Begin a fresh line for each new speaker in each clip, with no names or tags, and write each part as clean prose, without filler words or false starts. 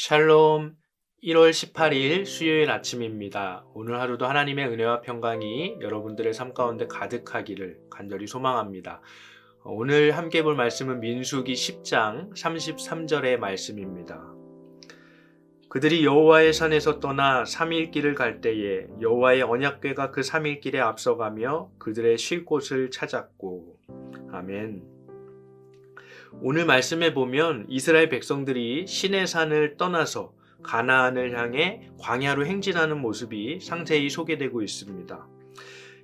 샬롬. 1월 18일 수요일 아침입니다. 오늘 하루도 하나님의 은혜와 평강이 여러분들의 삶 가운데 가득하기를 간절히 소망합니다. 오늘 함께 볼 말씀은 민수기 10장 33절의 말씀입니다. 그들이 여호와의 산에서 떠나 3일 길을 갈 때에 여호와의 언약궤가 그 3일 길에 앞서가며 그들의 쉴 곳을 찾았고. 아멘. 오늘 말씀에 보면 이스라엘 백성들이 시내산을 떠나서 가나안을 향해 광야로 행진하는 모습이 상세히 소개되고 있습니다.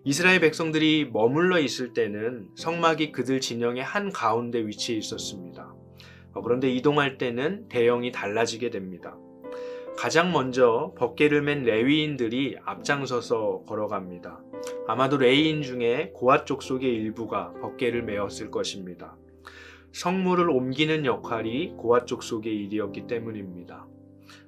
이스라엘 백성들이 머물러 있을 때는 성막이 그들 진영의 한가운데 위치해 있었습니다. 그런데 이동할 때는 대형이 달라지게 됩니다. 가장 먼저 법궤를 맨 레위인들이 앞장서서 걸어갑니다. 아마도 레위인 중에 고핫 족속의 일부가 법궤를 메었을 것입니다. 성물을 옮기는 역할이 고핫 족속의 일이었기 때문입니다.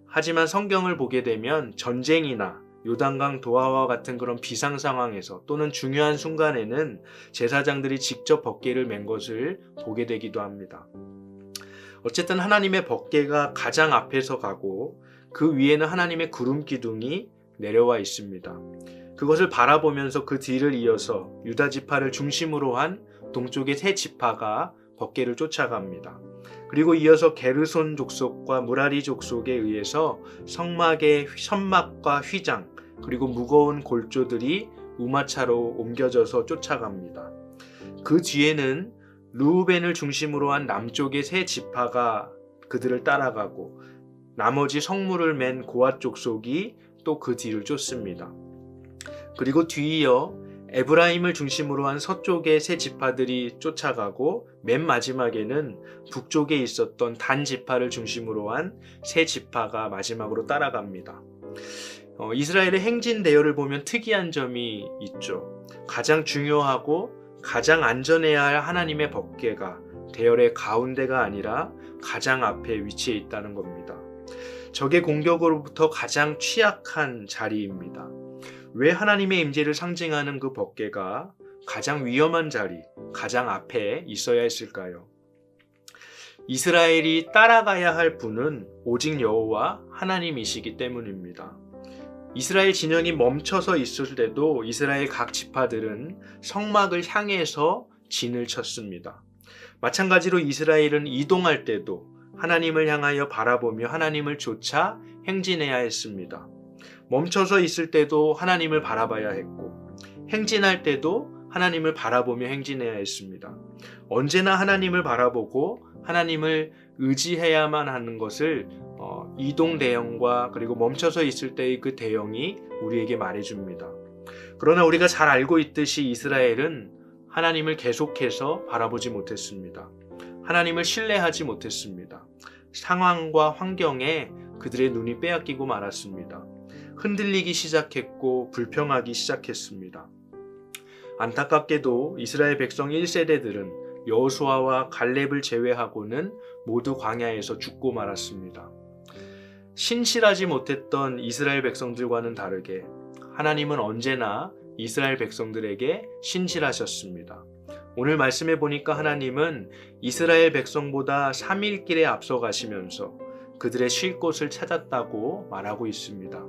하지만 성경을 보게 되면 전쟁이나 요단강 도하와 같은 그런 비상 상황에서 또는 중요한 순간에는 제사장들이 직접 법궤를 맨 것을 보게 되기도 합니다. 어쨌든 하나님의 법궤가 가장 앞에서 가고 그 위에는 하나님의 구름 기둥이 내려와 있습니다. 그것을 바라보면서 그 뒤를 이어서 유다 지파를 중심으로 한 동쪽의 세 지파가 법궤를 쫓아갑니다. 그리고 이어서 게르손 족속과 무라리 족속에 의해서 성막의 선막과 휘장 그리고 무거운 골조들이 우마차로 옮겨져서 쫓아갑니다. 그 뒤에는 르우벤을 중심으로 한 남쪽의 세 지파가 그들을 따라가고 나머지 성물을 맨 고핫 족속이 또 그 뒤를 쫓습니다. 그리고 뒤이어 에브라임을 중심으로 한 서쪽의 세 지파들이 쫓아가고 맨 마지막에는 북쪽에 있었던 단 지파를 중심으로 한 세 지파가 마지막으로 따라갑니다. 이스라엘의 행진 대열을 보면 특이한 점이 있죠. 가장 중요하고 가장 안전해야 할 하나님의 법궤가 대열의 가운데가 아니라 가장 앞에 위치해 있다는 겁니다. 적의 공격으로부터 가장 취약한 자리입니다. 왜 하나님의 임재를 상징하는 그 법궤가 가장 위험한 자리, 가장 앞에 있어야 했을까요? 이스라엘이 따라가야 할 분은 오직 여호와 하나님이시기 때문입니다. 이스라엘 진영이 멈춰서 있을 때도 이스라엘 각 지파들은 성막을 향해서 진을 쳤습니다. 마찬가지로 이스라엘은 이동할 때도 하나님을 향하여 바라보며 하나님을 쫓아 행진해야 했습니다. 멈춰서 있을 때도 하나님을 바라봐야 했고 행진할 때도 하나님을 바라보며 행진해야 했습니다. 언제나 하나님을 바라보고 하나님을 의지해야만 하는 것을 이동 대형과 그리고 멈춰서 있을 때의 그 대형이 우리에게 말해줍니다. 그러나 우리가 잘 알고 있듯이 이스라엘은 하나님을 계속해서 바라보지 못했습니다. 하나님을 신뢰하지 못했습니다. 상황과 환경에 그들의 눈이 빼앗기고 말았습니다. 흔들리기 시작했고 불평하기 시작했습니다. 안타깝게도 이스라엘 백성 1세대들은 여호수아와 갈렙을 제외하고는 모두 광야에서 죽고 말았습니다. 신실하지 못했던 이스라엘 백성들과는 다르게 하나님은 언제나 이스라엘 백성들에게 신실하셨습니다. 오늘 말씀해 보니까 하나님은 이스라엘 백성보다 3일 길에 앞서 가시면서 그들의 쉴 곳을 찾았다고 말하고 있습니다.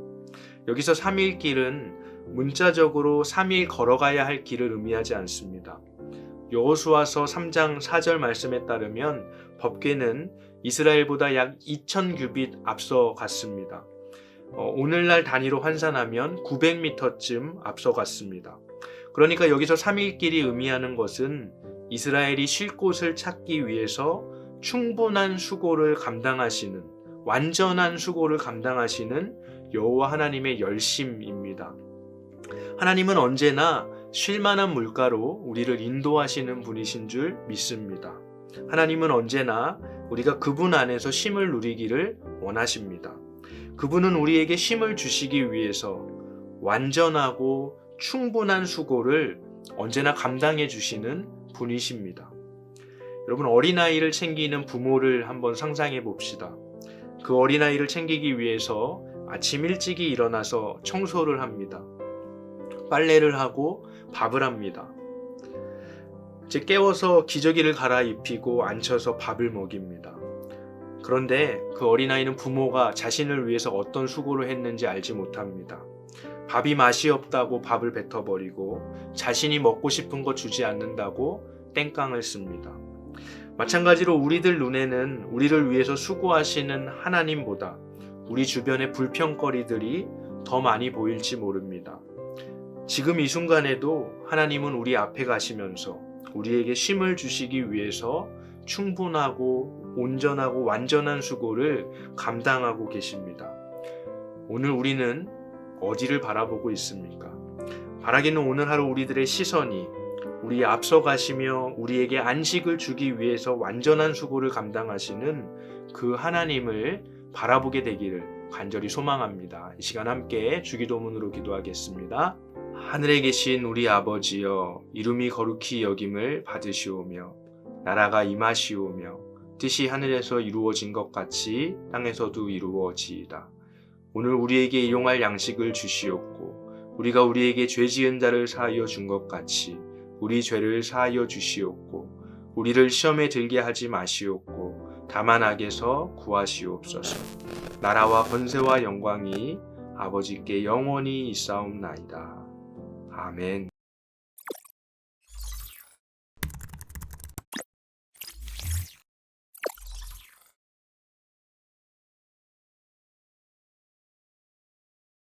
여기서 3일 길은 문자적으로 3일 걸어가야 할 길을 의미하지 않습니다. 여호수아서 3장 4절 말씀에 따르면 법궤는 이스라엘보다 약 2000규빗 앞서 갔습니다. 오늘날 단위로 환산하면 900m쯤 앞서 갔습니다. 그러니까 여기서 3일 길이 의미하는 것은 이스라엘이 쉴 곳을 찾기 위해서 충분한 수고를 감당하시는, 완전한 수고를 감당하시는 여호와 하나님의 열심입니다. 하나님은 언제나 쉴만한 물가로 우리를 인도하시는 분이신 줄 믿습니다. 하나님은 언제나 우리가 그분 안에서 쉼을 누리기를 원하십니다. 그분은 우리에게 쉼을 주시기 위해서 완전하고 충분한 수고를 언제나 감당해 주시는 분이십니다. 여러분, 어린아이를 챙기는 부모를 한번 상상해 봅시다. 그 어린아이를 챙기기 위해서 아침 일찍이 일어나서 청소를 합니다. 빨래를 하고 밥을 합니다. 이제 깨워서 기저귀를 갈아입히고 앉혀서 밥을 먹입니다. 그런데 그 어린아이는 부모가 자신을 위해서 어떤 수고를 했는지 알지 못합니다. 밥이 맛이 없다고 밥을 뱉어버리고 자신이 먹고 싶은 거 주지 않는다고 땡깡을 씁니다. 마찬가지로 우리들 눈에는 우리를 위해서 수고하시는 하나님보다 우리 주변의 불평거리들이 더 많이 보일지 모릅니다. 지금 이 순간에도 하나님은 우리 앞에 가시면서 우리에게 쉼을 주시기 위해서 충분하고 온전하고 완전한 수고를 감당하고 계십니다. 오늘 우리는 어디를 바라보고 있습니까? 바라기는 오늘 하루 우리들의 시선이 우리 앞서 가시며 우리에게 안식을 주기 위해서 완전한 수고를 감당하시는 그 하나님을 바라보게 되기를 간절히 소망합니다. 이 시간 함께 주기도문으로 기도하겠습니다. 하늘에 계신 우리 아버지여, 이름이 거룩히 여김을 받으시오며 나라가 임하시오며 뜻이 하늘에서 이루어진 것 같이 땅에서도 이루어지이다. 오늘 우리에게 일용할 양식을 주시옵고 우리가 우리에게 죄 지은 자를 사하여 준 것 같이 우리 죄를 사하여 주시옵고 우리를 시험에 들게 하지 마시옵고 다만 악에서 구하시옵소서. 나라와 권세와 영광이 아버지께 영원히 있사옵나이다. 아멘.